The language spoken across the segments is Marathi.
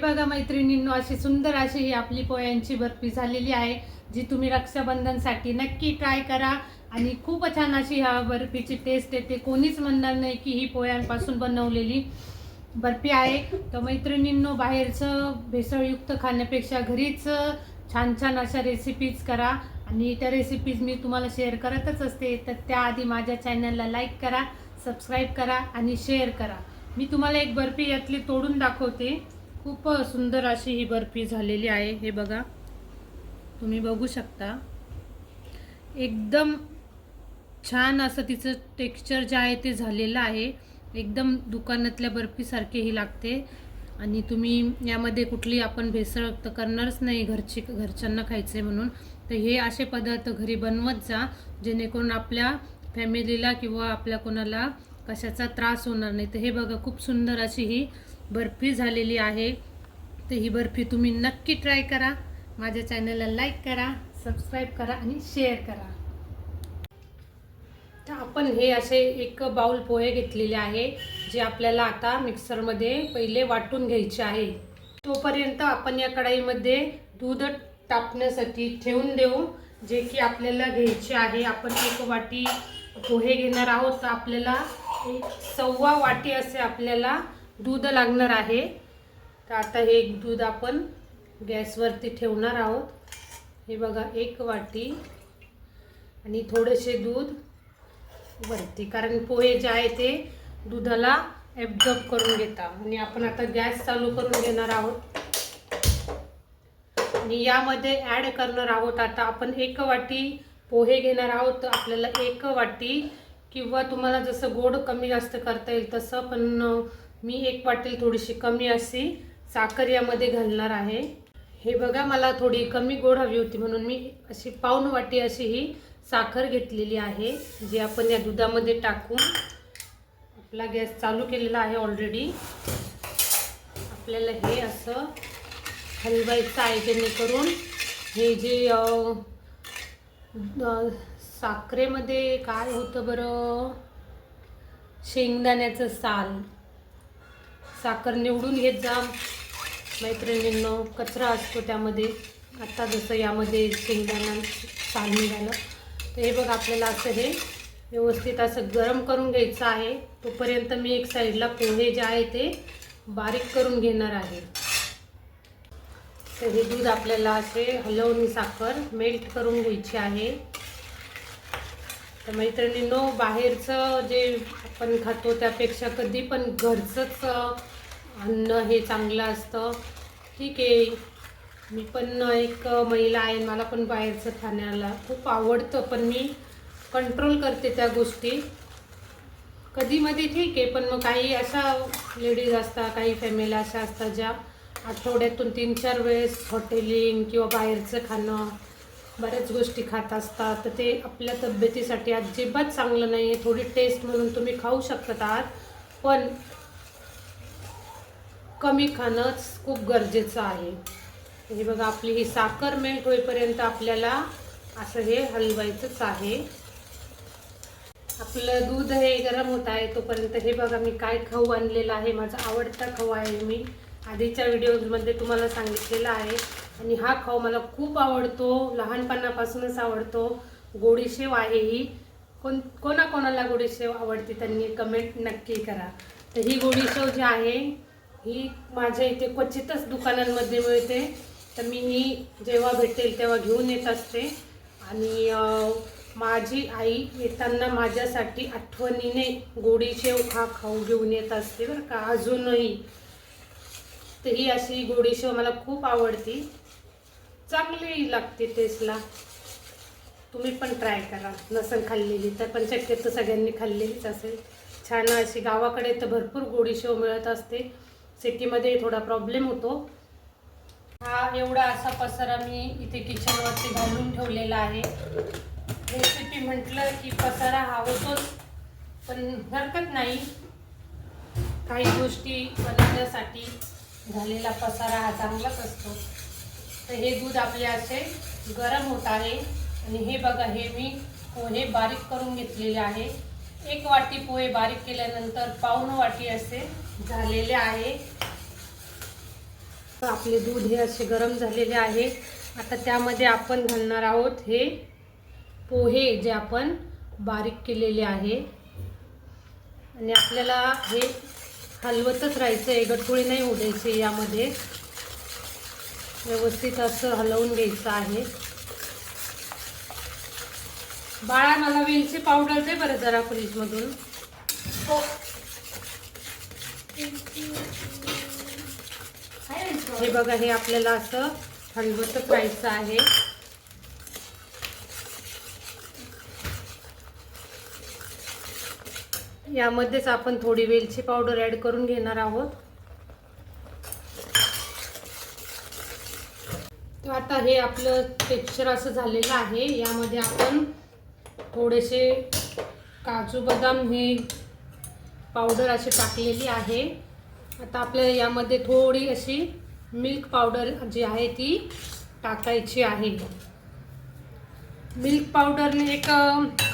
बघा मैत्रिणींनो, अशी सुंदर अशी ही आपली पोह्यांची बर्फी झालेली आहे, जी तुम्ही रक्षाबंधनसाठी नक्की ट्राय करा. आणि खूप छान अशी ह्या बर्फीची टेस्ट येते. कोणीच म्हणणार नाही की ही पोह्यांपासून बनवलेली बर्फी आहे. तर मैत्रिणींनो, बाहेरचं भेसळयुक्त खाण्यापेक्षा घरीच छान छान अशा रेसिपीज करा. आणि त्या रेसिपीज मी तुम्हाला शेअर करतच असते. तर त्याआधी माझ्या चॅनलला लाईक करा, सबस्क्राईब करा आणि शेअर करा. मी तुम्हाला एक बर्फी यातली तोडून दाखवते. खूप सुंदर अशी ही बर्फी झालेली आहे. हे बघा, तुम्ही बघू शकता. एकदम छान असं तिचं टेक्स्चर जे आहे ते झालेलं आहे. एकदम दुकानातल्या बर्फीसारखी ही लागते. आणि तुम्ही यामध्ये कुठली आपण भेसळ तर करणारच नाही, घरच्यांना खायचे म्हणून. तर हे असे पदार्थ घरी बनवत जा, जेणेकरून आपल्या फॅमिलीला किंवा आपल्या कोणाला कशाचा त्रास होणार नाही. तर हे बघा, खूप सुंदर अशी ही बर्फी झालेली आहे. तर ही बर्फी तुम्ही नक्की ट्राय करा. माझ्या चॅनलला लाईक करा, सबस्क्राईब करा आणि शेअर करा. तर आपण हे असे एक बाउल पोहे घेतलेले आहे, जे आपल्याला आता मिक्सरमध्ये पहिले वाटून घ्यायचे आहे. तोपर्यंत आपण या कढाईमध्ये दूध तापण्यासाठी ठेवून देऊ, जे की आपल्याला घ्यायचे आहे. आपण 1 वाटी पोहे घेणार आहोत, तर आपल्याला 1.25 वाटी असे आपल्याला दूध लागणार आहे. तर आता हे दूध आपण गॅसवरती ठेवणार आहोत. हे बघा, 1 वाटी आणि थोडेसे दूध वरती, कारण पोहे जे आहे ते दुधाला ॲब्झॉर्ब करून घेतात. आणि आपण आता गॅस चालू करून घेणार आहोत आणि यामध्ये ॲड करणार आहोत. आता आपण 1 वाटी पोहे घेणार आहोत, तर आपल्याला 1 वाटी किंवा तुम्हाला जसं गोड कमी जास्त करता येईल तसं, पण मी 1 वाटी थोडीशी कमी अशी साखर यामध्ये घालणार आहे. हे बघा, मला थोडी कमी गोड हवी होती म्हणून मी अशी 1/2 वाटी अशी ही साखर घेतलेली आहे, जी आपण या दुधामध्ये टाकून, आपला गॅस चालू केलेला आहे ऑलरेडी. आपल्याला हे असं हलवायचं आहे, जेणेकरून हे जे साखरेमध्ये काय होतं बरं, शेंगदाण्याचं साल. साखर निवडून घेत जा मैत्रिणींनो, कचरा असतो त्यामध्ये. आता जसं यामध्ये शेंगदाणा साल निघालं. तर हे बघा, आपल्याला असं हे व्यवस्थित असं गरम करून घ्यायचं आहे. तोपर्यंत मी एक साईडला पोहे जे आहे ते बारीक करून घेणार आहे. तर हे दूध आपल्याला असे हलवून साखर मेल्ट करून घ्यायची आहे. तर मैत्रिणींनो, बाहेरचं जे आपण खातो त्यापेक्षा कधी पण घरचंच अन्न हे चांगलं असतं. ठीक आहे, मी पण एक महिला आहे, मला पण बाहेरचं खाण्याला खूप आवडतं, पण मी कंट्रोल करते त्या गोष्टी. कधीमध्ये ठीक आहे, पण मग काही अशा लेडीज असतात, काही फॅमिली अशा असतात ज्या आठवड्यातून 3-4 वेळेस हॉटेलिंग किंवा बाहेरचं खाणं, बऱ्याच गोष्टी खात असतात. तर ते आपल्या तब्येतीसाठी अजिबात चांगलं नाही आहे. थोडी टेस्ट म्हणून तुम्ही खाऊ शकतात आहात, पण कमी खाणंच खूप गरजेचं आहे. हे बघा, आपली ही साखर मेल्ट होईपर्यंत आपल्याला असं हे हलवायचंच आहे. आपलं दूध हे गरम होत आहे तोपर्यंत हे बघा, मी काय खाऊ आणलेला आहे. माझा आवडता खाऊ आहे, मी आधीच्या व्हिडिओमध्ये तुम्हाला सांगितलेला आहे. आणि हा खाऊ मला खूप आवडतो, लहानपणापासूनच आवडतो. गोडीशेव आहे ही. कोणाकोणाला गोडीशेव आवडते त्यांनी कमेंट नक्की करा. तर ही गोडीशेव जी आहे ही माझ्या इथे क्वचितच दुकानांमध्ये मिळते. तर मी ही जेव्हा भेटेल तेव्हा घेऊन येत असते. आणि माझी आई येताना माझ्यासाठी आठवणीने गोडीशेव हा खाऊ घेऊन येत असते बरं का, अजूनही. तर ही अशी गोडीशेव मला खूप आवडती, चांगली लागते टेस्टला. तुम्ही पण ट्राय करा, नसेल खाल्लेली तर, पण शक्यतो सगळ्यांनी खाल्लेलीच असेल. छान अशी गावाकडे तर भरपूर गोडीशेव मिळत असते, सिटीमध्ये थोडा प्रॉब्लेम होतो. हा एवढा असा पसारा मी इथे किचनवरती घालून ठेवलेला आहे. रेसिपी म्हटलं की पसारा हा होतोच, पण हरकत नाही, काही गोष्टी बनवण्यासाठी झालेला पसारा हा चांगलाच असतो. तर हे दूध आपले असे गरम होत आहे. आणि हे बघा, हे मी पोहे बारीक करून घेतलेले आहे. 1 वाटी पोहे बारीक केल्यानंतर 1/2 वाटी असे झालेले आहे. आपले दूध हे असे गरम झालेले आहे. आता त्यामध्ये आपण घालणार आहोत हे पोहे जे आपण बारीक केलेले आहे. आणि आपल्याला हे हलवतच राहायचं आहे, गठुळे नाही होऊ द्यायचे. यामध्ये व्यवस्थित असं हलवून घ्यायचं आहे. बाळा मला वेलची पावडर दे बरं जरा फ्रीजमधून. हे बघा, हे आपल्याला असं हलवतच राहायचं आहे. यामध्येच आपण थोडी वेलची पावडर ॲड करून घेणार आहोत. तर आता हे आपलं टेक्स्चर असं झालेलं आहे. यामध्ये आपण थोडेसे काजू बदाम हे पावडर अशी टाकलेली आहे. आता आपल्याला यामध्ये थोडी अशी मिल्क पावडर जी आहे ती टाकायची आहे. मिल्क पावडरने एक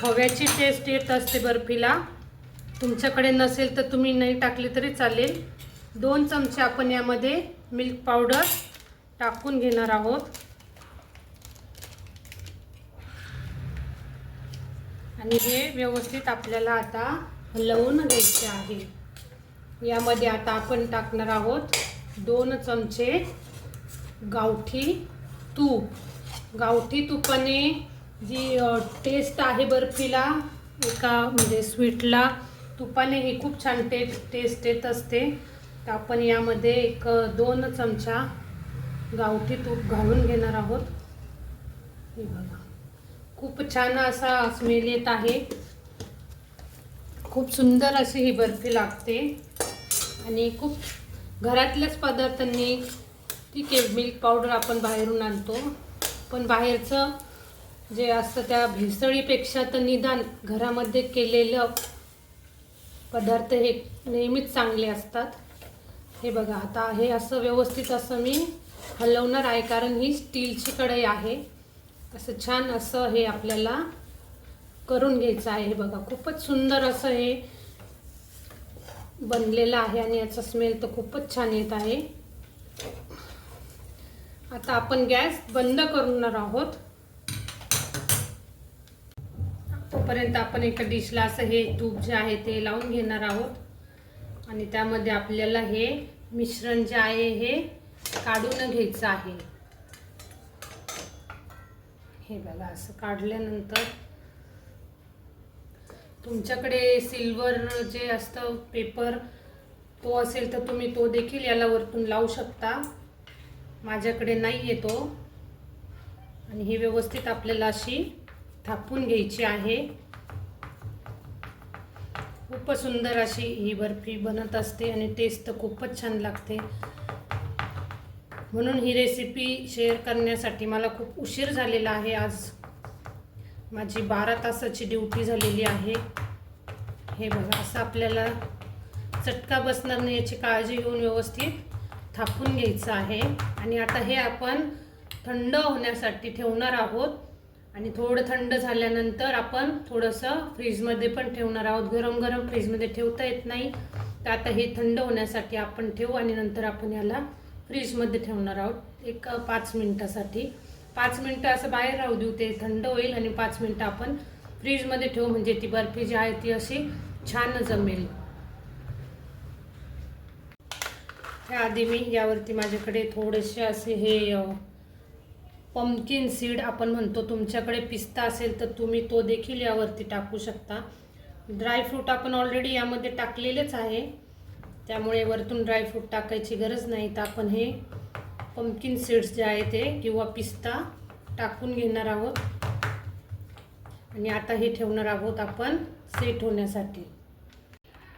खव्याची टेस्ट येत असते बर्फीला. तुमच्याकडे नसेल तर तुम्ही नाही टाकले तरी चालेल. 2 चमचे आपण यामध्ये मिल्क पावडर टाकून घेणार आहोत. आणि हे व्यवस्थित आपल्याला आता हलवून घ्यायचे आहे. यामध्ये आता आपण टाकणार आहोत 2 चमचे गावठी तूप. गावठी तुपाने जी टेस्ट आहे बर्फीला, एका म्हणजे स्वीटला तुपाने ही खूप छान टेस्ट येत असते. तर आपण यामध्ये 2 चमचा गावठी तूप घालून घेणार आहोत. हे बघा, खूप छान असा स्मेल येत आहे. खूप सुंदर अशी ही बर्फी लागते. आणि खूप घरातल्याच पदार्थांनी, ठीक आहे मिल्क पावडर आपण बाहेरून आणतो, पण बाहेरचं जे असतं त्या भेसळीपेक्षा तर निदान घरामध्ये केलेलं पदार्थ हे नेहमीच चांगले असतात. हे बघा, आता हे असं व्यवस्थित असं मी हलवणार आहे, कारण ही स्टीलची कढई आहे. असं छान असं हे आपल्याला करून घ्यायचं आहे. हे बघा, खूपच सुंदर असं हे बनलेलं आहे आणि याचा स्मेल तर खूपच छान येत आहे. आता आपण गॅस बंद करणार आहोत. तोपर्यंत आपण एका डिशला असं हे तूप जे आहे ते लावून घेणार आहोत. आणि त्यामध्ये आपल्याला हे मिश्रण जे आहे हे काढून घ्यायचं आहे. हे बघा, असं काढल्यानंतर तुमच्याकडे सिल्वर जे असतं पेपर तो असेल तर तुम्ही तो देखील याला वरतून लावू शकता. माझ्याकडे नाही येतो. आणि ही व्यवस्थित आपल्याला अशी थापून घ्यायची आहे. खूप सुंदर अशी ही बर्फी बनत असते आणि टेस्ट तर खूपच छान लागते. म्हणून ही रेसिपी शेअर करण्यासाठी मला खूप उशीर झालेला आहे. आज माझी 12 तासाची ड्युटी झालेली आहे. हे बघा, असं आपल्याला चटका बसणार नाही याची काळजी घेऊन व्यवस्थित थापून घ्यायचं आहे. आणि आता हे आपण थंड होण्यासाठी ठेवणार आहोत. आणि थोडं थंड झाल्यानंतर आपण थोडंसं फ्रीजमध्ये पण ठेवणार आहोत. गरम गरम फ्रीजमध्ये ठेवता येत नाही, तर आता हे थंड होण्यासाठी आपण ठेवू. आणि नंतर आपण याला फ्रीजमध्ये ठेवणार आहोत एक 5 मिनिटासाठी. 5 मिनिटं असं बाहेर राहू देऊ, ते थंड होईल. आणि 5 मिनिटं आपण फ्रीजमध्ये ठेवू, म्हणजे ती बर्फी जी आहे ती अशी छान जमेल. त्याआधी मी यावरती माझ्याकडे थोडेसे असे हे पंपकिन सीड आपण म्हणतो, तुमच्याकडे पिस्ता असेल तर तुम्ही तो देखील यावरती टाकू शकता. ड्रायफ्रूट आपण ऑलरेडी यामध्ये टाकलेलेच आहे, त्यामुळे वरतून ड्रायफ्रूट टाकायची गरज नाही. तर आपण हे पंपकिन सीड्स जे आहे ते किंवा पिस्ता टाकून घेणार आहोत. आणि आता हे ठेवणार आहोत आपण सेट होण्यासाठी.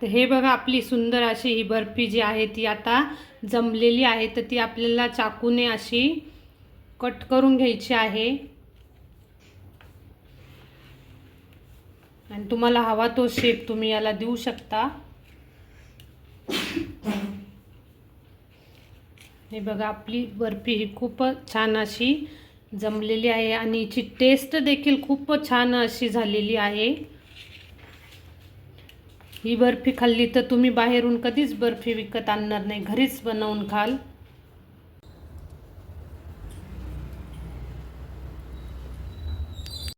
तर हे बघा, आपली सुंदर अशी ही बर्फी जी आहे ती आता जमलेली आहे. तर ती आपल्याला चाकूने अशी कट करून घ्यायची आहे. आणि तुम्हाला हवा तो शेप तुम्ही याला देऊ शकता. हे बघा, आपली बर्फी ही खूप छान अशी जमलेली आहे आणि हिची टेस्ट देखील खूप छान अशी झालेली आहे. ही बर्फी खाल्ली तर तुम्ही बाहेरून कधीच बर्फी विकत आणणार नाही, घरीच बनवून खाल.